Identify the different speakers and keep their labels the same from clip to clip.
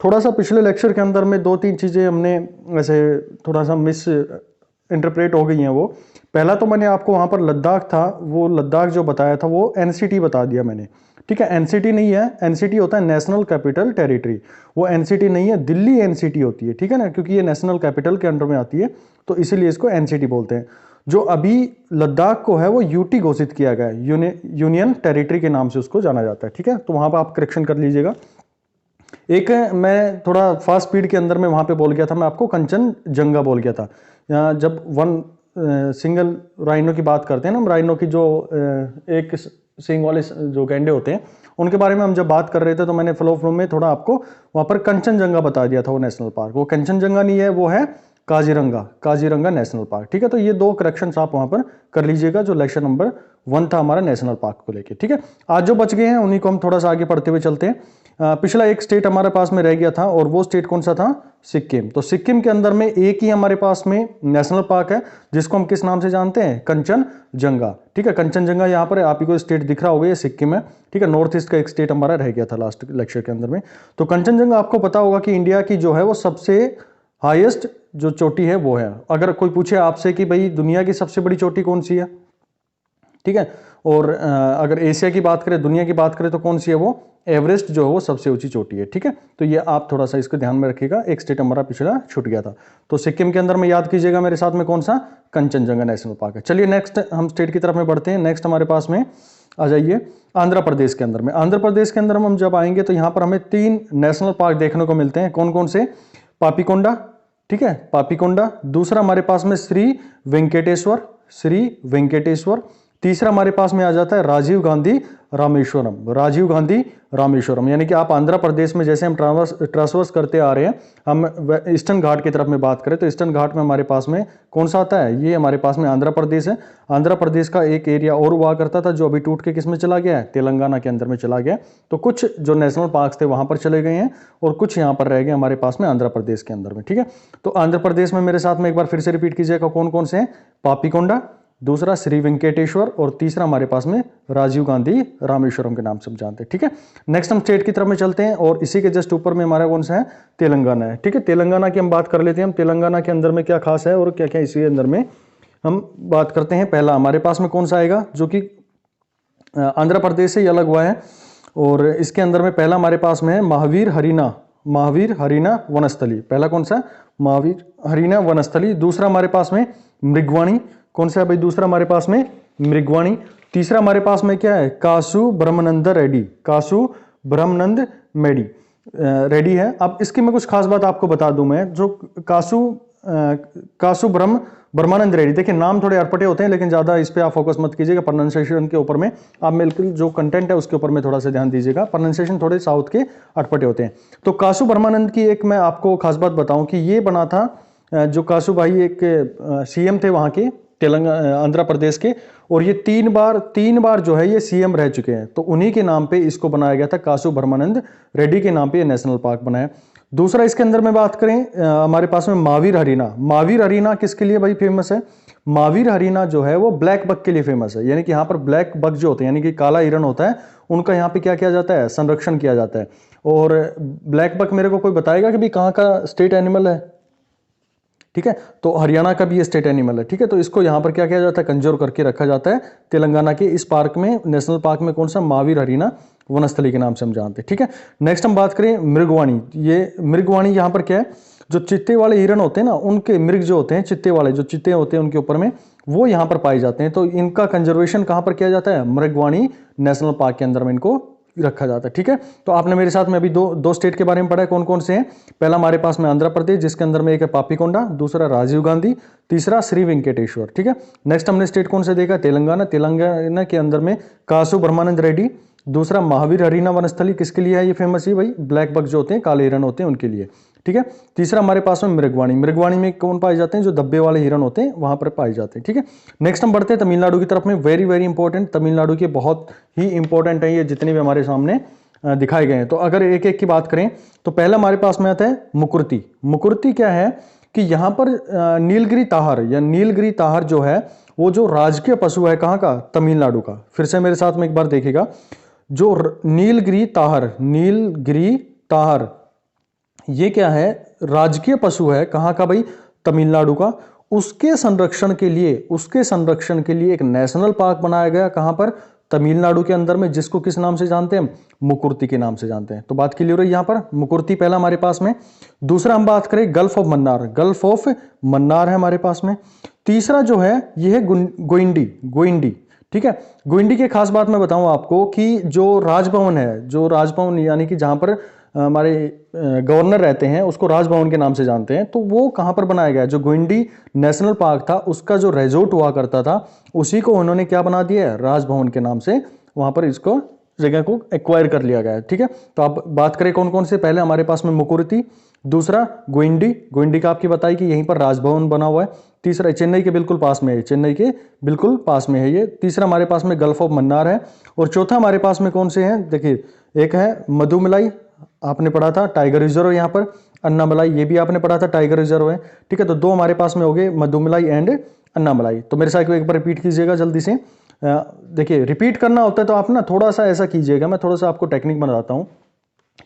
Speaker 1: थोड़ा सा पिछले लेक्चर के अंदर में 2-3 चीज़ें हमने ऐसे थोड़ा सा मिस इंटरप्रेट हो गई हैं। वो पहला तो मैंने आपको वहाँ पर लद्दाख था, वो लद्दाख जो बताया था वो एनसीटी बता दिया मैंने, ठीक है। एनसीटी नहीं है, एनसीटी होता है नेशनल कैपिटल टेरिटरी, वो एनसीटी नहीं है, दिल्ली एनसीटी होती है, ठीक है ना, क्योंकि ये नेशनल कैपिटल के अंडर में आती है, तो इसीलिए इसको एनसीटी बोलते हैं। जो अभी लद्दाख को है वो यूटी घोषित किया गया है, यूनियन टेरिटरी के नाम से उसको जाना जाता है, ठीक है। तो वहाँ पर आप करेक्शन कर लीजिएगा। एक मैं थोड़ा फास्ट स्पीड के अंदर में वहाँ पे बोल गया था, मैं आपको कंचनजंगा बोल गया था। जब वन सिंगल राइनो की बात करते हैं ना, हम राइनो की जो एक सींग वाले जो गैंडे होते हैं उनके बारे में हम जब बात कर रहे थे, तो मैंने फ्लो में थोड़ा आपको वहाँ पर कंचनजंगा बता दिया था वो नेशनल पार्क। वो कंचनजंगा नहीं है, वो है काजीरंगा नेशनल पार्क, ठीक है। तो ये 2 करेक्शंस आप वहाँ पर कर लीजिएगा, जो लेक्चर नंबर 1 था हमारा नेशनल पार्क को लेके, ठीक है। आज जो बच गए हैं उन्हीं को हम थोड़ा सा आगे पढ़ते हुए चलते हैं। पिछला एक स्टेट हमारे पास में रह गया था, और वो स्टेट कौन सा था? सिक्किम। तो सिक्किम के अंदर में एक ही हमारे पास में नेशनल पार्क है, जिसको हम किस नाम से जानते हैं? कंचनजंगा, ठीक है। कंचनजंगा यहाँ पर आप ही को स्टेट दिख रहा होगा, ये सिक्किम है, ठीक है। नॉर्थ ईस्ट का एक स्टेट हमारा रह गया था लास्ट लेक्चर के अंदर में। तो कंचनजंगा आपको पता होगा कि इंडिया की जो है वो सबसे हाईएस्ट जो चोटी है वो है। अगर कोई पूछे आपसे कि भाई दुनिया की सबसे बड़ी चोटी कौन सी है, ठीक है, और अगर एशिया की बात करें, दुनिया की बात करें, तो कौन सी है? वो एवरेस्ट जो है वो सबसे ऊंची चोटी है, ठीक है। तो ये आप थोड़ा सा इसको ध्यान में रखिएगा, एक स्टेट हमारा पिछला छूट गया था। तो सिक्किम के अंदर में याद कीजिएगा मेरे साथ में कौन सा? कंचनजंगा नेशनल पार्क है। चलिए नेक्स्ट हम स्टेट की तरफ में बढ़ते हैं। नेक्स्ट हमारे पास में आ जाइए आंध्र प्रदेश के अंदर में। आंध्र प्रदेश के अंदर हम जब आएंगे तो यहाँ पर हमें 3 नेशनल पार्क देखने को मिलते हैं। कौन कौन से? पापीकोंडा, ठीक है, पापीकोंडा। दूसरा हमारे पास में श्री वेंकटेश्वर। तीसरा हमारे पास में आ जाता है राजीव गांधी रामेश्वरम। यानी कि आप आंध्र प्रदेश में जैसे हम ट्रांसवर्स करते आ रहे हैं, हम ईस्टर्न घाट की तरफ में बात करें तो ईस्टर्न घाट में हमारे पास में कौन सा आता है? ये हमारे पास में आंध्र प्रदेश है। आंध्र प्रदेश का एक एरिया और हुआ करता था जो अभी टूट के किस में चला गया है? तेलंगाना के अंदर में चला गया। तो कुछ जो नेशनल पार्क थे वहां पर चले गए हैं, और कुछ यहाँ पर रह गए हमारे पास में आंध्र प्रदेश के अंदर में, ठीक है। तो आंध्र प्रदेश में मेरे साथ में एक बार फिर से रिपीट कीजिएगा, कौन कौन से हैं? पापीकोंडा, दूसरा श्री वेंकटेश्वर, और तीसरा हमारे पास में राजीव गांधी रामेश्वरम के नाम से हम जानते हैं, ठीक है। नेक्स्ट हम स्टेट की तरफ में चलते हैं, और इसी के जस्ट ऊपर में हमारा कौन सा है? तेलंगाना है, ठीक है। तेलंगाना की हम बात कर लेते हैं। हम तेलंगाना के अंदर में क्या खास है और क्या क्या इसी अंदर में हम बात करते हैं। पहला हमारे पास में कौन सा आएगा, जो कि आंध्र प्रदेश से ही अलग हुआ है, और इसके अंदर में पहला हमारे पास में है महावीर हरीना वनस्थली। पहला कौन सा? महावीर हरीना वनस्थली। दूसरा हमारे पास में मृगवाणी। कौन सा है भाई दूसरा हमारे पास में? मृगवाणी। तीसरा हमारे पास में क्या है? कासु ब्रह्मानंद रेड्डी है। अब इसकी मैं कुछ खास बात आपको बता दूं, मैं जो कासु ब्रह्मानंद रेड्डी, देखिए नाम थोड़े अटपटे होते हैं, लेकिन ज्यादा इस पे आप फोकस मत कीजिएगा, प्रोनाउंसिएशन के ऊपर में आप बिल्कुल जो कंटेंट है उसके ऊपर में थोड़ा सा ध्यान दीजिएगा। प्रोनाउंसिएशन थोड़े साउथ के अटपटे होते हैं। तो कासु ब्रह्मानंद की एक मैं आपको खास बात बताऊं कि ये बना था, जो कासु भाई एक सीएम थे वहां के आंध्र प्रदेश के, और ये 3 बार जो है ये सीएम रह चुके हैं। तो उन्हीं के नाम पे इसको बनाया गया था, कासु ब्रह्मानंद रेड्डी के नाम पे ये नेशनल पार्क बनाया। दूसरा इसके अंदर में बात करें, हमारे पास में महावीर हरीना किसके लिए भाई फेमस है? महावीर हरीना जो है वो ब्लैक बक के लिए फेमस है। यानी कि यहाँ पर ब्लैक बक जो होते हैं, यानी कि काला हिरन होता है, उनका यहाँ पे क्या किया जाता है? संरक्षण किया जाता है। और ब्लैक बक मेरे को कोई बताएगा कि भाई कहाँ का स्टेट एनिमल है? ठीक है, तो हरियाणा का भी ये स्टेट एनिमल है, ठीक है। तो इसको यहाँ पर क्या किया जाता है? कंजर्व करके रखा जाता है तेलंगाना के इस पार्क में, नेशनल पार्क में। कौन सा? महावीर हरीना वनस्थली के नाम से हम जानते हैं, ठीक है। नेक्स्ट हम बात करें मृगवाणी। ये मृगवाणी यहाँ पर क्या है? जो चित्ते वाले हिरन होते हैं ना, उनके मृग जो होते हैं, चित्ते वाले जो चित्ते होते हैं उनके ऊपर में, वो यहाँ पर पाए जाते हैं। तो इनका कंजर्वेशन कहाँ पर किया जाता है? मृगवाणी नेशनल पार्क के अंदर में इनको रखा जाता है, ठीक है। तो आपने मेरे साथ में अभी दो स्टेट के बारे में पढ़ा है, कौन कौन से हैं? पहला हमारे पास में आंध्र प्रदेश, जिसके अंदर में एक है पापीकोंडा, दूसरा राजीव गांधी, तीसरा श्री वेंकटेश्वर, ठीक है। नेक्स्ट हमने स्टेट कौन से देखा? तेलंगाना के अंदर में कासु ब्रह्मानंद रेड्डी, दूसरा महावीर हरीना वनस्थली, किसके लिए है ये फेमस? है भाई ब्लैक बक जो होते हैं, काले हिरन होते हैं, उनके लिए, ठीक है। तीसरा हमारे पास में मृगवाणी में कौन पाए जाते हैं? जो धब्बे वाले हिरन होते हैं वहां पर पाए जाते हैं, ठीक है। नेक्स्ट हम बढ़ते हैं तमिलनाडु की तरफ में। वेरी वेरी इंपॉर्टेंट, तमिलनाडु के बहुत ही इंपॉर्टेंट है ये जितने भी हमारे सामने दिखाए गए हैं। तो अगर एक एक की बात करें तो पहला हमारे पास में आता है मुकुर्ती क्या है कि यहाँ पर नीलगिरी ताहर जो है वो जो राजकीय पशु है कहाँ का? तमिलनाडु का। फिर से मेरे साथ में एक बार देखिएगा, जो नीलगिरी ताहर ये क्या है, राजकीय पशु है, कहाँ का भाई, तमिलनाडु का। उसके संरक्षण के लिए एक नेशनल पार्क बनाया गया, कहां पर, तमिलनाडु के अंदर में, जिसको किस नाम से जानते हैं, मुकुर्ती के नाम से जानते हैं। तो बात क्लियर है, यहां पर मुकुर्ती पहला हमारे पास में। दूसरा हम बात करें gulf of Mannar, gulf of Mannar है हमारे पास में। तीसरा जो है ये है गोइंडी, ठीक है। गोइंडी की खास बात मैं बताऊं आपको कि जो राजभवन यानी कि जहां पर हमारे गवर्नर रहते हैं, उसको राजभवन के नाम से जानते हैं। तो वो कहां पर बनाया गया, जो गोइंडी नेशनल पार्क था उसका जो रिजॉर्ट हुआ करता था, उसी को उन्होंने क्या बना दिया है, राजभवन के नाम से वहां पर इसको जगह को एक्वायर कर लिया गया है, ठीक है। तो आप बात करें कौन कौन से, पहले हमारे पास में मुकुर्ती, दूसरा गोइंडी का आपकी बताई कि यहीं पर राजभवन बना हुआ है। तीसरा चेन्नई के बिल्कुल पास में है, चेन्नई के बिल्कुल पास में है ये। तीसरा हमारे पास में गल्फ ऑफ मन्नार है। और चौथा हमारे पास में कौन से हैं, देखिए एक है मधुमलाई, आपने पढ़ा था, टाइगर रिजर्व यहाँ पर। अन्नामलाई, ये भी आपने पढ़ा था, टाइगर रिजर्व है, ठीक है। तो दो हमारे पास में हो गए, मधुमलाई एंड अन्नामलाई। तो मेरे साथ एक बार रिपीट कीजिएगा जल्दी से। देखिए रिपीट करना होता है तो आप ना थोड़ा सा ऐसा कीजिएगा, मैं थोड़ा सा आपको टेक्निक बताता हूँ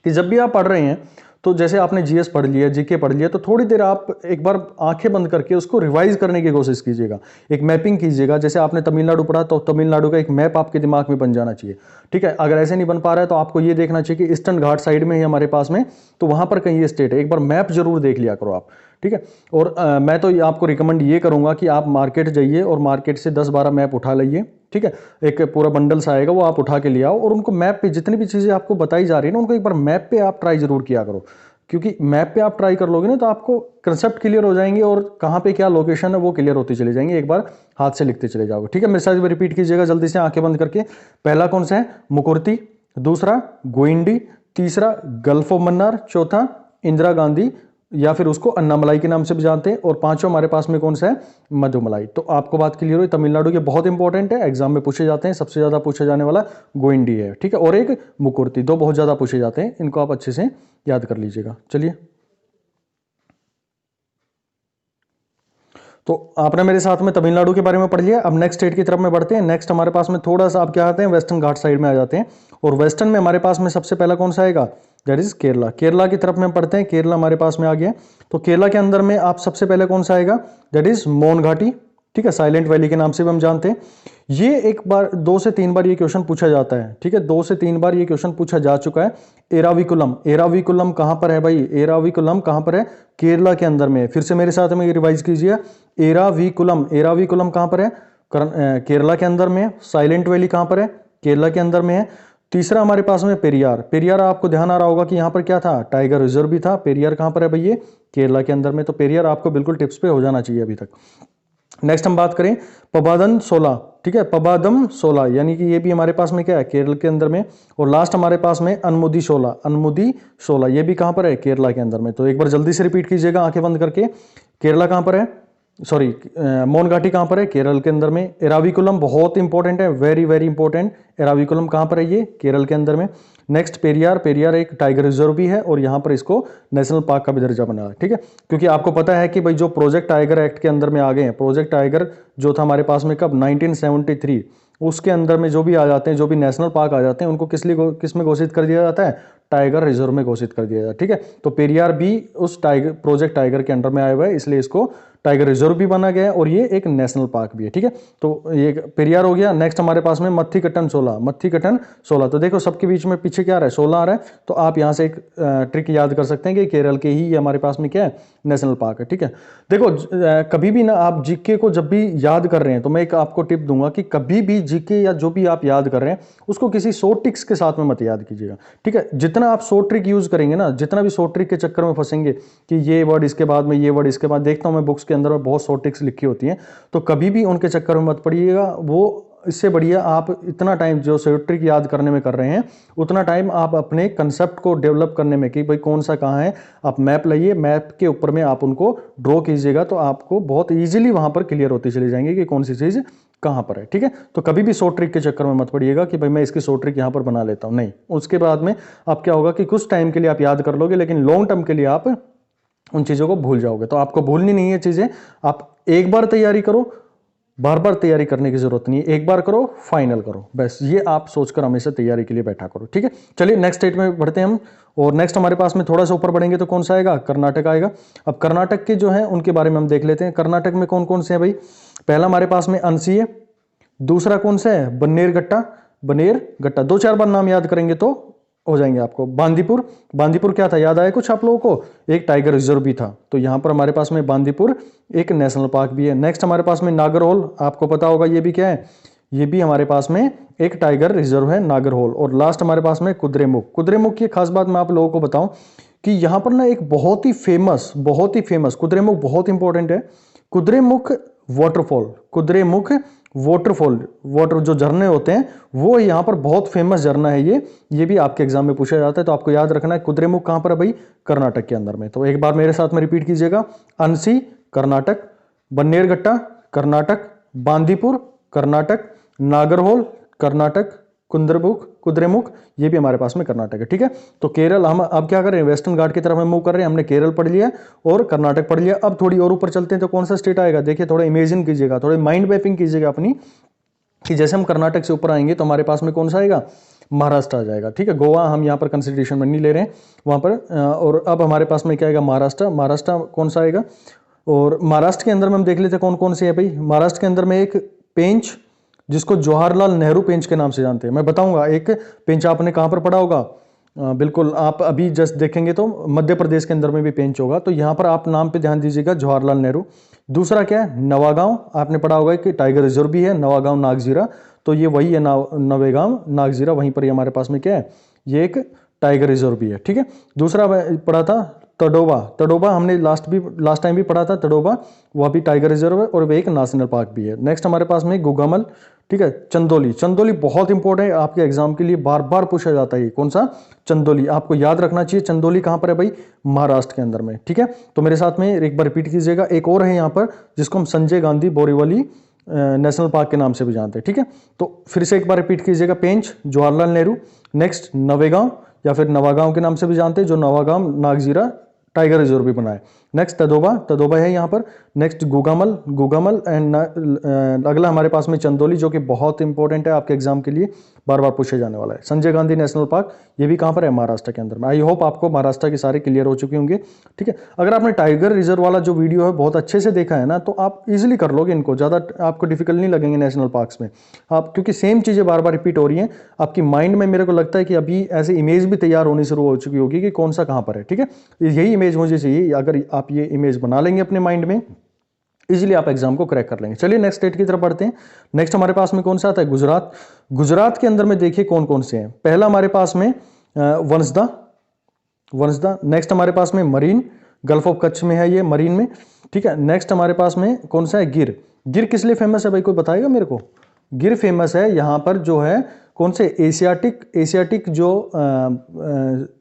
Speaker 1: कि जब भी आप पढ़ रहे हैं, तो जैसे आपने जीएस पढ़ लिया, जीके पढ़ लिया, तो थोड़ी देर आप एक बार आंखें बंद करके उसको रिवाइज करने की कोशिश कीजिएगा, एक मैपिंग कीजिएगा। जैसे आपने तमिलनाडु पढ़ा तो तमिलनाडु का एक मैप आपके दिमाग में बन जाना चाहिए, ठीक है। अगर ऐसे नहीं बन पा रहा है तो आपको ये देखना चाहिए कि ईस्टर्न घाट साइड में ही हमारे पास में, तो वहां पर कहीं ये स्टेट है, एक बार मैप जरूर देख लिया करो आप, ठीक है। और मैं तो आपको रिकमेंड ये करूंगा कि आप मार्केट जाइए और मार्केट से 10-12 मैप उठा लाइए, ठीक है। एक पूरा बंडल सा आएगा, वो आप उठा के ले आओ और उनको मैप पे जितनी भी चीजें आपको बताई जा रही है ना, उनको एक बार मैप पे आप ट्राई जरूर किया करो, क्योंकि मैप पे आप ट्राई कर लोगे ना तो आपको कंसेप्ट क्लियर हो जाएंगे और कहाँ पे क्या लोकेशन है वो क्लियर होती चली जाएंगी, एक बार हाथ से लिखते चले जाओगे, ठीक है। मेरे साथ रिपीट कीजिएगा जल्दी से आंखें बंद करके। पहला कौन सा है, मुकुर्ती, दूसरा गोइंडी, तीसरा गल्फ ऑफ मन्नार, चौथा इंदिरा गांधी या फिर उसको अन्नामलाई के नाम से भी जानते हैं, और पांचों हमारे पास में कौन सा है, मधुमलाई। तो आपको बात क्लियर हुई, तमिलनाडु के बहुत इंपॉर्टेंट है, एग्जाम में पूछे जाते हैं, सबसे ज्यादा पूछा जाने वाला गोइंडी है, ठीक है, और एक मुकुर्ती, दो बहुत ज्यादा पूछे जाते हैं, इनको आप अच्छे से याद कर लीजिएगा। चलिए, तो आपने मेरे साथ में तमिलनाडु के बारे में पढ़ लिया। अब नेक्स्ट स्टेट की तरफ में बढ़ते हैं। नेक्स्ट हमारे पास में थोड़ा सा आप क्या आते हैं, वेस्टर्न घाट साइड में आ जाते हैं, और वेस्टर्न में हमारे पास में सबसे पहला कौन सा आएगा, दैट इज केरला। केरला की तरफ में पढ़ते हैं, केरला हमारे पास में आ गया। तो केरला के अंदर में आप सबसे पहले कौन सा आएगा, दैट इज मोन घाटी, ठीक है, साइलेंट वैली के नाम से भी हम जानते हैं। ये एक बार 2 से 3 बार ये क्वेश्चन पूछा जाता है, ठीक है, 2 से 3 बार ये क्वेश्चन पूछा जा चुका है। एराविकुलम कहां पर है भाई, एराविकुलम कहां पर है, केरला के अंदर में। फिर से मेरे साथ में रिवाइज कीजिए, एराविकुलम कहां पर है, केरला के अंदर में। साइलेंट वैली कहां पर है, केरला के अंदर में है। तीसरा हमारे पास में पेरियार आपको ध्यान आ रहा होगा कि यहां पर क्या था, टाइगर रिजर्व भी था। पेरियार कहां पर है भैया, केरला के अंदर में। तो पेरियार आपको बिल्कुल टिप्स पे हो जाना चाहिए अभी तक। नेक्स्ट हम बात करें पबादम 16, ठीक है, पबादम 16 यानी कि ये भी हमारे पास में क्या है, केरल के अंदर में। और लास्ट हमारे पास में अनमुदी 16, ये भी कहां पर है, केरला के अंदर में। तो एक बार जल्दी से रिपीट कीजिएगा आंखें बंद करके, केरला कहां पर है, सॉरी मोन घाटी कहां पर है, केरल के अंदर में। एराविकुलम बहुत इंपॉर्टेंट है, वेरी वेरी इंपॉर्टेंट। एराविकुलम कहां पर है, ये केरल के अंदर में। नेक्स्ट पेरियार एक टाइगर रिजर्व भी है, और यहां पर इसको नेशनल पार्क का भी दर्जा बना है, ठीक है। क्योंकि आपको पता है कि भाई जो प्रोजेक्ट टाइगर एक्ट के अंदर में आ गए हैं, प्रोजेक्ट टाइगर जो था हमारे पास में कब, 1973, उसके अंदर में जो भी आ जाते हैं, जो भी नेशनल पार्क आ जाते हैं, उनको किस में घोषित कर दिया जाता है, टाइगर रिजर्व में घोषित कर दिया जाता है, ठीक है। तो पेरियार भी उस प्रोजेक्ट टाइगर के अंडर में आया हुआ है, इसलिए इसको टाइगर रिजर्व भी बना गया है, और ये एक नेशनल पार्क भी है, ठीक है। तो ये पेरियार हो गया। नेक्स्ट हमारे पास में मत्थीकट्टन 16, तो देखो सबके बीच में पीछे क्या आ रहा है, 16 आ रहा है। तो आप यहां से एक ट्रिक याद कर सकते हैं कि केरल के ही ये हमारे पास में क्या है, नेशनल पार्क है, ठीक है। देखो कभी भी ना आप जीके को जब भी याद कर रहे हैं, तो मैं एक आपको टिप दूंगा कि कभी भी जीके या जो भी आप याद कर रहे हैं, उसको किसी शॉर्ट ट्रिक्स के साथ में मत याद कीजिएगा, ठीक है। जितना आप शॉर्ट ट्रिक यूज करेंगे ना, जितना भी शॉर्ट ट्रिक के चक्कर में फंसेंगे कि ये वर्ड इसके बाद में, ये वर्ड इसके बाद, देखता हूं मैं बुक्स के अंदर में बहुत शॉर्ट ट्रिक्स लिखी होती हैं, तो कभी भी उनके चक्कर में मत पड़िएगा। वो इससे बढ़िया आप इतना टाइम जो शॉर्ट ट्रिक याद करने में कर रहे हैं, उतना टाइम आप अपने कंसेप्ट को डेवलप करने में, कि भाई कौन सा कहाँ है, आप मैप लाइए, मैप के ऊपर में आप उनको ड्रॉ कीजिएगा, तो आपको बहुत ईजिली वहां पर क्लियर होती चली जाएंगे कि कौन सी चीज कहां पर है, ठीक है। तो कभी भी शॉर्ट ट्रिक के चक्कर में मत पड़िएगा कि भाई मैं इसकी शॉर्ट ट्रिक यहां पर बना लेता हूं, नहीं। उसके बाद में आप क्या होगा कि कुछ टाइम के लिए आप याद कर लोगे, लेकिन लॉन्ग टर्म के लिए आप उन चीजों को भूल जाओगे। तो आपको भूलनी नहीं है चीजें, आप एक बार तैयारी करो, बार बार तैयारी करने की जरूरत नहीं है, एक बार करो फाइनल करो, बस ये आप सोचकर हमेशा तैयारी के लिए बैठा करो, ठीक है। चलिए नेक्स्ट स्टेट में बढ़ते हैं हम, और नेक्स्ट हमारे पास में थोड़ा सा ऊपर बढ़ेंगे तो कौन सा आएगा, कर्नाटक आएगा। अब कर्नाटक के जो है उनके बारे में हम देख लेते हैं। कर्नाटक में कौन कौन से हैं भाई, पहला हमारे पास में अनसी है, दूसरा कौन सा है, बन्नेरघट्टा, बन्नेरघट्टा, 2-4 बार नाम याद करेंगे तो हो जाएंगे आपको। बांदीपुर, बांदीपुर क्या था, याद आया कुछ आप लोगों को, एक टाइगर रिजर्व भी था, तो यहां पर हमारे पास में बांदीपुर एक नेशनल पार्क भी है। नेक्स्ट हमारे पास में नागरहोल, आपको पता होगा ये भी क्या है, ये भी हमारे पास में एक टाइगर रिजर्व है, नागरहोल। और लास्ट हमारे पास में कुद्रेमुख। कुद्रेमुख की खास बात मैं आप लोगों को बताऊं कि यहां पर ना एक बहुत ही फेमस कुद्रेमुख बहुत इंपॉर्टेंट है, Kudremukh waterfall, Kudremukh waterfall, water जो झरने होते हैं वो यहाँ पर बहुत फेमस झरना है ये भी आपके एग्जाम में पूछा जाता है, तो आपको याद रखना है कुद्रेमुख कहाँ पर है भाई, कर्नाटक के अंदर में। तो एक बार मेरे साथ में रिपीट कीजिएगा, अनसी कर्नाटक, बन्नेरघट्टा कर्नाटक, बांदीपुर कर्नाटक, नागरहोल कर्नाटक, कुद्रेमुख ये भी हमारे पास में कर्नाटक है। ठीक है, तो केरल हम अब क्या कर रहे हैं, वेस्टर्न घाट की तरफ हम मूव कर रहे हैं। हमने केरल पढ़ लिया और कर्नाटक पढ़ लिया। अब थोड़ी और ऊपर चलते हैं तो कौन सा स्टेट आएगा, देखिए थोड़ा इमेजिन कीजिएगा, थोड़ी माइंड मैपिंग कीजिएगा अपनी, कि जैसे हम कर्नाटक से ऊपर आएंगे तो हमारे पास में कौन सा आएगा, महाराष्ट्र आ जाएगा। ठीक है, गोवा हम यहाँ पर कंसिडरेशन में नहीं ले रहे हैं वहाँ पर। और अब हमारे पास में क्या आएगा, महाराष्ट्र। महाराष्ट्र कौन सा आएगा, और महाराष्ट्र के अंदर में हम देख लेते हैं कौन कौन से है भाई। महाराष्ट्र के अंदर में एक पेंच, जिसको जवाहरलाल नेहरू पेंच के नाम से जानते हैं, मैं बताऊंगा। एक पेंच आपने कहां पर पढ़ा होगा, बिल्कुल आप अभी जस्ट देखेंगे तो मध्य प्रदेश के अंदर में भी पेंच होगा, तो यहां पर आप नाम पे ध्यान दीजिएगा, जवाहरलाल नेहरू। दूसरा क्या है, नवागांव, आपने पढ़ा होगा कि टाइगर रिजर्व भी है, नवागांव नागजीरा, तो ये वही है नवेगांव नागजीरा, वहीं पर हमारे पास में क्या है, ये एक टाइगर रिजर्व भी है। ठीक है, दूसरा पढ़ा था तडोबा, तडोबा हमने लास्ट टाइम भी पढ़ा था, तडोबा वह भी टाइगर रिजर्व है और वह एक नेशनल पार्क भी है। नेक्स्ट हमारे पास में गुगामल, ठीक है, चंदोली, चंदोली बहुत इंपॉर्टेंट है आपके एग्जाम के लिए, बार बार पूछा जाता है, कौन सा, चंदोली, आपको याद रखना चाहिए। चंदोली कहां पर है भाई, महाराष्ट्र के अंदर में। ठीक है, तो मेरे साथ में एक बार रिपीट कीजिएगा। एक और है यहाँ पर जिसको हम संजय गांधी बोरीवली नेशनल पार्क के नाम से भी जानते हैं। ठीक है, तो फिर से एक बार रिपीट कीजिएगा, पेंच जवाहरलाल नेहरू, नेक्स्ट नवेगांव या फिर नवागांव के नाम से भी जानते हैं, जो नवागांव नागजीरा टाइगर रिजर्व भी बना है। नेक्स्ट तदोबा, तदोबा है यहाँ पर। नेक्स्ट गुगामल, गुगामल एंड अगला हमारे पास में चंदोली, जो कि बहुत इंपॉर्टेंट है आपके एग्जाम के लिए, बार बार पूछे जाने वाला है। संजय गांधी नेशनल पार्क ये भी कहाँ पर है, महाराष्ट्र के अंदर में। आई होप आपको महाराष्ट्र के सारे क्लियर हो चुके होंगे। ठीक है, अगर आपने टाइगर रिजर्व वाला जो वीडियो है बहुत अच्छे से देखा है ना, तो आप इजिली कर लोगे इनको, ज़्यादा आपको डिफिकल्ट नहीं लगेंगे नेशनल पार्क्स में आप, क्योंकि सेम चीज़ें बार बार रिपीट हो रही हैं आपकी माइंड में। मेरे को लगता है कि अभी ऐसे इमेज भी तैयार होनी शुरू हो चुकी होगी कि कौन सा कहाँ पर है। ठीक है, यही इमेज मुझे चाहिए, अगर आप ये इमेज बना लेंगे अपने माइंड में, इजीली आप एग्जाम को क्रैक कर लेंगे। चलिए नेक्स्ट स्टेट की तरफ बढ़ते हैं। नेक्स्ट हमारे पास में कौन सा आता है, गुजरात। गुजरात के अंदर में देखिए कौन कौन से हैं। पहला हमारे पास में वंसदा, वंसदा। नेक्स्ट हमारे पास में मरीन, गल्फ ऑफ कच्छ में है ये, मरीन में। ठीक है, नेक्स्ट हमारे पास में कौन सा है, गिर। गिर किस लिए फेमस है भाई, कोई बताएगा मेरे को। गिर फेमस है यहाँ पर जो है कौन से, एशियाटिक जो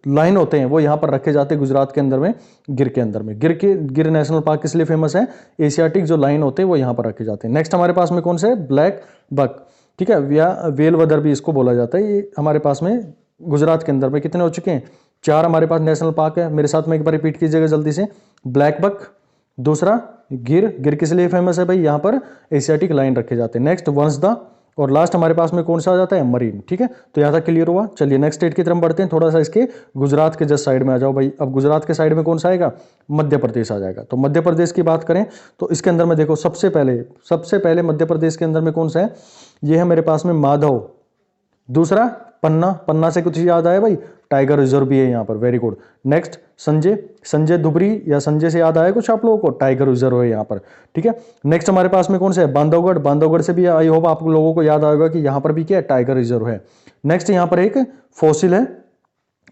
Speaker 1: लाइन होते हैं वो यहाँ पर रखे जाते हैं गुजरात के अंदर में, गिर के अंदर में। गिर नेशनल पार्क किस लिए फेमस है, एशियाटिक जो लाइन होते हैं वो यहाँ पर रखे जाते हैं। नेक्स्ट हमारे पास में कौन सा है, ब्लैक बक। ठीक है, या वेल वदर भी इसको बोला जाता है। ये हमारे पास में गुजरात के अंदर में कितने हो चुके हैं, 4 हमारे पास नेशनल पार्क है। मेरे साथ में एक बार रिपीट कीजिएगा जल्दी से, ब्लैक बक, दूसरा गिर, गिर किस लिए फेमस है भाई, यहाँ पर एशियाटिक लाइन रखे जाते हैं। नेक्स्ट वंसदा, और लास्ट हमारे पास में कौन सा आ जाता है, मरीन। ठीक है, तो यहाँ तक क्लियर हुआ। चलिए नेक्स्ट स्टेट की तरफ बढ़ते हैं, थोड़ा सा इसके गुजरात के जस्ट साइड में आ जाओ भाई। अब गुजरात के साइड में कौन सा आएगा, मध्य प्रदेश आ जाएगा। तो मध्य प्रदेश की बात करें तो इसके अंदर में देखो, सबसे पहले मध्य प्रदेश के अंदर में कौन सा है, ये है मेरे पास में माधव। दूसरा पन्ना, पन्ना से कुछ याद आया भाई, टाइगर रिजर्व भी है यहाँ पर, very good. Next Sanjay Dhubri, या संजय से याद आया कुछ आप लोगों को, टाइगर रिजर्व है यहाँ पर। ठीक है, नेक्स्ट हमारे पास में कौन सा है, बांधवगढ़। बांधवगढ़ से भी आई होप आप लोगों को याद आएगा कि यहाँ पर भी क्या है, टाइगर रिजर्व है। नेक्स्ट यहाँ पर एक फॉसिल है,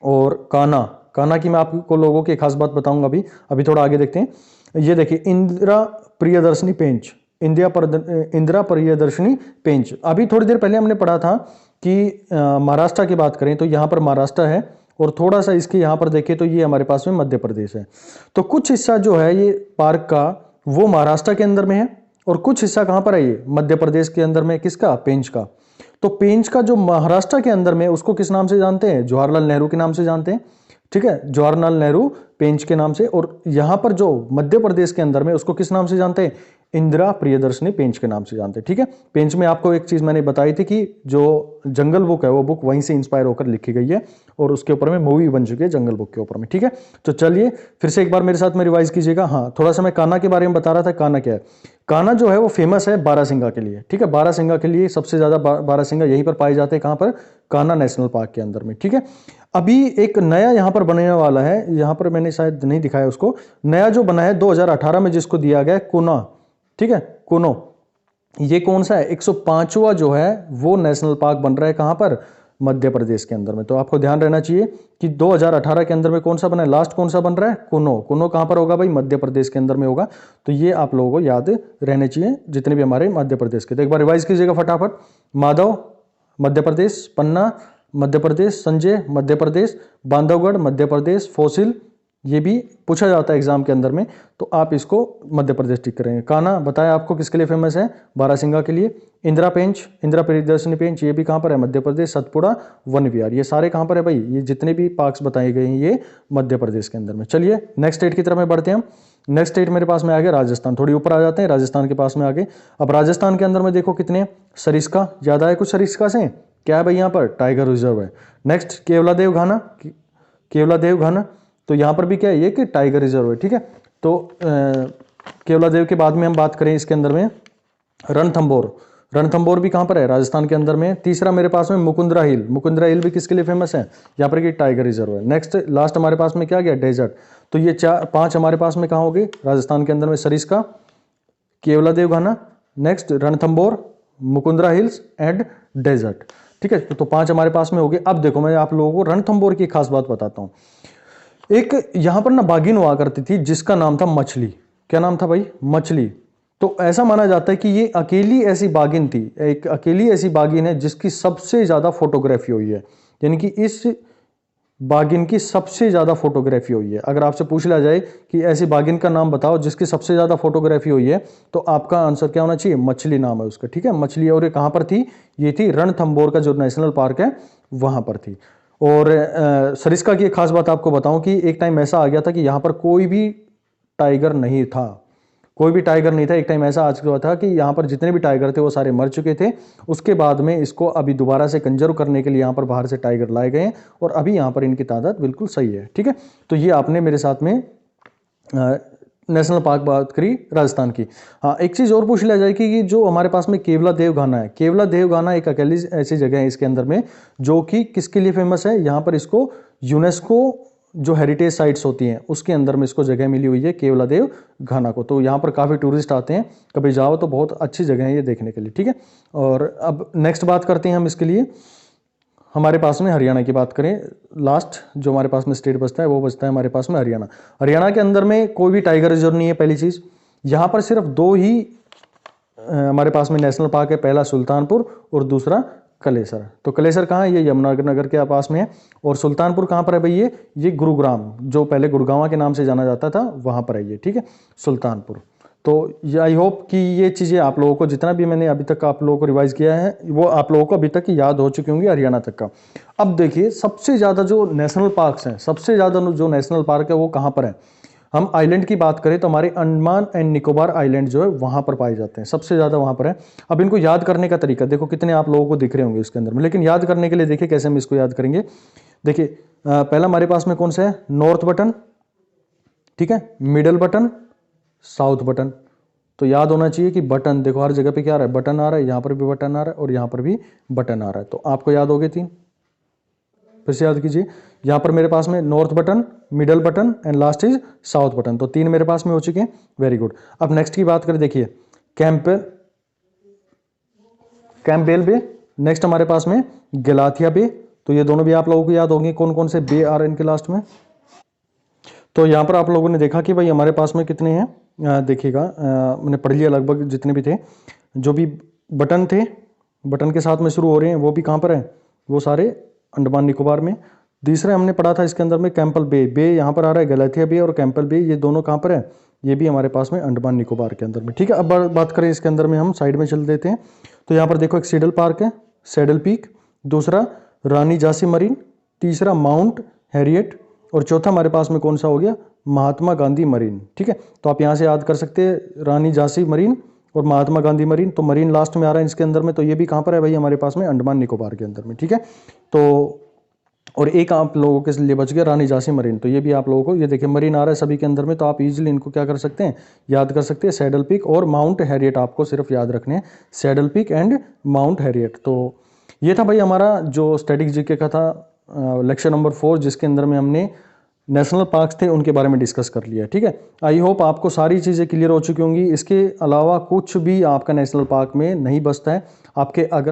Speaker 1: और कान्हा की मैं आपको लोगों की खास बात बताऊंगा अभी थोड़ा आगे देखते हैं। ये देखिए इंदिरा प्रियदर्शनी पेंच, इंदिरा प्रियदर्शनी पेंच। अभी थोड़ी देर पहले हमने पढ़ा था कि महाराष्ट्र की बात करें तो यहाँ पर महाराष्ट्र है, और थोड़ा सा इसके यहाँ पर देखें तो ये हमारे पास में मध्य प्रदेश है। तो कुछ हिस्सा जो है ये पार्क का वो महाराष्ट्र के अंदर में है, और कुछ हिस्सा कहाँ पर है, ये मध्य प्रदेश के अंदर में, किसका, पेंच का। तो पेंच का जो महाराष्ट्र के अंदर में, उसको किस नाम से जानते हैं, जवाहरलाल नेहरू के नाम से जानते हैं। ठीक है, जवाहरलाल नेहरू पेंच के नाम से। और यहाँ पर जो मध्य प्रदेश के अंदर में, उसको किस नाम से जानते हैं, इंदिरा प्रियदर्शनी पेंच के नाम से जानते हैं। ठीक है, पेंच में आपको एक चीज मैंने बताई थी कि जो जंगल बुक है वो बुक वहीं से इंस्पायर होकर लिखी गई है और उसके ऊपर में मूवी बन चुकी है जंगल बुक के ऊपर में। ठीक है, तो चलिए फिर से एक बार मेरे साथ में रिवाइज कीजिएगा। हाँ, थोड़ा सा मैं कान्हा के बारे में बता रहा था। कान्हा क्या है? कान्हा जो है वो फेमस है बारासिंगा के लिए। ठीक है, बारासिंगा के लिए सबसे ज्यादा बारासिंगा यहीं पर पाए जाते हैं। कहां पर? कान्हा नेशनल पार्क के अंदर में। ठीक है, अभी एक नया यहां पर बनने वाला है, यहां पर मैंने शायद नहीं दिखाया उसको, नया जो बना है 2018 में जिसको दिया गया है कुना। ठीक है, कुनो, ये कौन सा है? 105वां जो है वो नेशनल पार्क बन रहा है। कहां पर? मध्य प्रदेश के अंदर में। तो आपको ध्यान रहना चाहिए कि 2018 के अंदर में कौन सा बना है, लास्ट कौन सा बन रहा है? कुनो। कुनो कहां पर होगा भाई? मध्य प्रदेश के अंदर में होगा। तो ये आप लोगों को याद रहने चाहिए जितने भी हमारे मध्य प्रदेश के। तो एक बार रिवाइज कीजिएगा फटाफट। माधव मध्य प्रदेश, पन्ना मध्य प्रदेश, संजय मध्य प्रदेश, बांधवगढ़ मध्य प्रदेश, फोसिल ये भी पूछा जाता है एग्जाम के अंदर में, तो आप इसको मध्य प्रदेश टिक करेंगे। कान्हा बताया आपको किसके लिए फेमस है? बारासिंगा के लिए। इंदिरा पेंच, इंदिरा प्रियदर्शनी पेंच, ये भी कहां पर है? मध्य प्रदेश। सतपुड़ा वन विहार, ये सारे कहां पर है भाई? ये जितने भी पार्क्स बताए गए हैं ये मध्य प्रदेश के अंदर में। चलिए नेक्स्ट स्टेट की तरफ में बढ़ते हैं हम। नेक्स्ट स्टेट मेरे पास में आ गया राजस्थान। थोड़ी ऊपर आ जाते हैं, राजस्थान के पास में आगे। अब राजस्थान के अंदर में देखो कितने सरिस्का, ज्यादा है कुछ सरिस्का से। क्या है भाई? यहाँ पर टाइगर रिजर्व है। नेक्स्ट केवलादेव घाना, केवलादेव घाना, तो यहां पर भी क्या है? ये कि टाइगर रिजर्व है। ठीक है, तो केवलादेव के बाद में हम बात करें इसके अंदर में रणथंबोर। रणथंबोर भी कहां पर है? राजस्थान के अंदर में। तीसरा मेरे पास में मुकुंदरा हिल। मुकुंदरा हिल भी किसके लिए फेमस है? यहाँ पर कि टाइगर रिजर्व है। नेक्स्ट लास्ट हमारे पास में क्या गया? डेजर्ट। तो ये पांच हमारे पास में कहां होगी? राजस्थान के अंदर में Sariska, Keoladeo Ghana, next Ranthambore, Mukundra Hills and desert. ठीक है, तो पांच हमारे पास में हो गए। अब देखो मैं आप लोगों को रणथंबोर की खास बात बताता हूं। एक यहां पर ना बागिन हुआ करती थी जिसका नाम था मछली। क्या नाम था भाई? मछली। तो ऐसा माना जाता है कि ये अकेली ऐसी बागिन थी, एक अकेली ऐसी बागिन है जिसकी सबसे ज्यादा फोटोग्राफी हुई है। यानी कि इस बागिन की सबसे ज्यादा फोटोग्राफी हुई है। अगर आपसे पूछ लिया जाए कि ऐसी बागिन का नाम बताओ जिसकी सबसे ज्यादा फोटोग्राफी हुई है, तो आपका आंसर क्या होना चाहिए? मछली नाम है उसका। ठीक है, मछली। और ये कहां पर थी? ये थी रणथंबोर का जो नेशनल पार्क है वहां पर थी। और सरिस्का की एक खास बात आपको बताऊं कि एक टाइम ऐसा आ गया था कि यहां पर कोई भी टाइगर नहीं था। कोई भी टाइगर नहीं था। एक टाइम ऐसा आ चुका था कि यहाँ पर जितने भी टाइगर थे वो सारे मर चुके थे। उसके बाद में इसको अभी दोबारा से कंजर्व करने के लिए यहाँ पर बाहर से टाइगर लाए गए और अभी यहाँ पर इनकी तादाद बिल्कुल सही है। ठीक है, तो ये आपने मेरे साथ में नेशनल पार्क बात करी राजस्थान की। हाँ, एक चीज और पूछ लिया जाए कि ये जो हमारे पास में केवलादेव घाना है, केवलादेव घाना एक अकेली ऐसी जगह है इसके अंदर में जो कि किसके लिए फेमस है? यहाँ पर इसको यूनेस्को जो हेरिटेज साइट्स होती हैं उसके अंदर में इसको जगह मिली हुई है केवलादेव घाना को। तो यहाँ पर काफ़ी टूरिस्ट आते हैं, कभी जाओ तो बहुत अच्छी जगह है ये देखने के लिए। ठीक है, और अब नेक्स्ट बात करते हैं हम इसके लिए। हमारे पास में हरियाणा की बात करें, लास्ट जो हमारे पास में स्टेट बचता है वो बचता है हमारे पास में हरियाणा। हरियाणा के अंदर में कोई भी टाइगर रिजर्व नहीं है। पहली चीज़, यहाँ पर सिर्फ दो ही हमारे पास में नेशनल पार्क है, पहला सुल्तानपुर और दूसरा कलेसर। तो कलेसर कहाँ है? ये यमुनानगर के पास में है। और सुल्तानपुर कहाँ पर है भाई? ये गुरुग्राम, जो पहले गुड़गांव के नाम से जाना जाता था, वहां पर है ये। ठीक है, सुल्तानपुर। तो आई होप कि ये चीज़ें आप लोगों को, जितना भी मैंने अभी तक आप लोगों को रिवाइज किया है, वो आप लोगों को अभी तक याद हो चुकी होंगी हरियाणा तक का। अब देखिए सबसे ज़्यादा जो नेशनल पार्क हैं, सबसे ज़्यादा जो नेशनल पार्क है वो कहाँ पर है? हम आइलैंड की बात करें तो हमारे अंडमान एंड निकोबार आइलैंड जो है वहां पर पाए जाते हैं, सबसे ज्यादा वहां पर है। अब इनको याद करने का तरीका देखो, कितने आप लोगों को दिख रहे होंगे इसके अंदर में, लेकिन याद करने के लिए देखिए कैसे हम इसको याद करेंगे। देखिए पहला हमारे पास में कौन सा है? नॉर्थ बटन, ठीक है, मिडल बटन, साउथ बटन। तो याद होना चाहिए कि बटन देखो हर जगह पे क्या आ रहा है? बटन आ रहा है, यहां पर भी बटन आ रहा है और यहां पर भी बटन आ रहा है। तो आपको याद हो गए तीन, फिर से याद कीजिए। यहां पर मेरे पास में north button, middle button and last is south button. तो तीन मेरे पास में हो चुके हैं, वेरी गुड। अब नेक्स्ट की बात करें, देखिए कैंपबेल बे, नेक्स्ट हमारे पास में गलाथिया बे। तो ये दोनों भी आप लोगों को याद होंगे, कौन कौन से बे आ रहे हैं इनके लास्ट में। तो यहां पर आप लोगों ने देखा कि भाई हमारे पास में कितने हैं, देखिएगा मैंने पढ़ लिया लगभग जितने भी थे, जो भी बटन थे, बटन के साथ में शुरू हो रहे हैं, वो भी कहां पर है? वो सारे अंडमान निकोबार में। तीसरे हमने पढ़ा था इसके अंदर में कैंपल बे, बे यहाँ पर आ रहा है, गलाथिया बे और कैंपल बे, ये दोनों कहाँ पर है? ये भी हमारे पास में अंडमान निकोबार के अंदर में। ठीक है, अब बात करें इसके अंदर में, हम साइड में चल देते हैं। तो यहाँ पर देखो एक सैडल पार्क है, सैडल पीक, दूसरा रानी झांसी मरीन, तीसरा माउंट हैरियट और चौथा हमारे पास में कौन सा हो गया, महात्मा गांधी मरीन। ठीक है, तो आप यहाँ से याद कर सकते हैं रानी झांसी मरीन और महात्मा गांधी मरीन। तो मरीन लास्ट में आ रहा है इसके अंदर में, तो ये भी कहाँ पर है भाई, हमारे पास में अंडमान निकोबार के अंदर में। ठीक है, तो और एक आप लोगों के लिए बच गया रानी झांसी मरीन, तो ये भी आप लोगों को, ये देखिए मरीन आ रहा है सभी के अंदर में, तो आप इजीली इनको क्या कर सकते हैं, याद कर सकते हैं। सैडल पीक और माउंट हैरियट आपको सिर्फ याद रखने हैं, saddle peak and mount Harriet. तो ये था भाई हमारा जो स्टैटिक जीके का था लेक्चर नंबर 4, जिसके अंदर में हमने नेशनल पार्क्स थे उनके बारे में डिस्कस कर लिया। ठीक है, आई होप आपको सारी चीज़ें क्लियर हो चुकी होंगी। इसके अलावा कुछ भी आपका नेशनल पार्क में नहीं बचता है। आपके अगर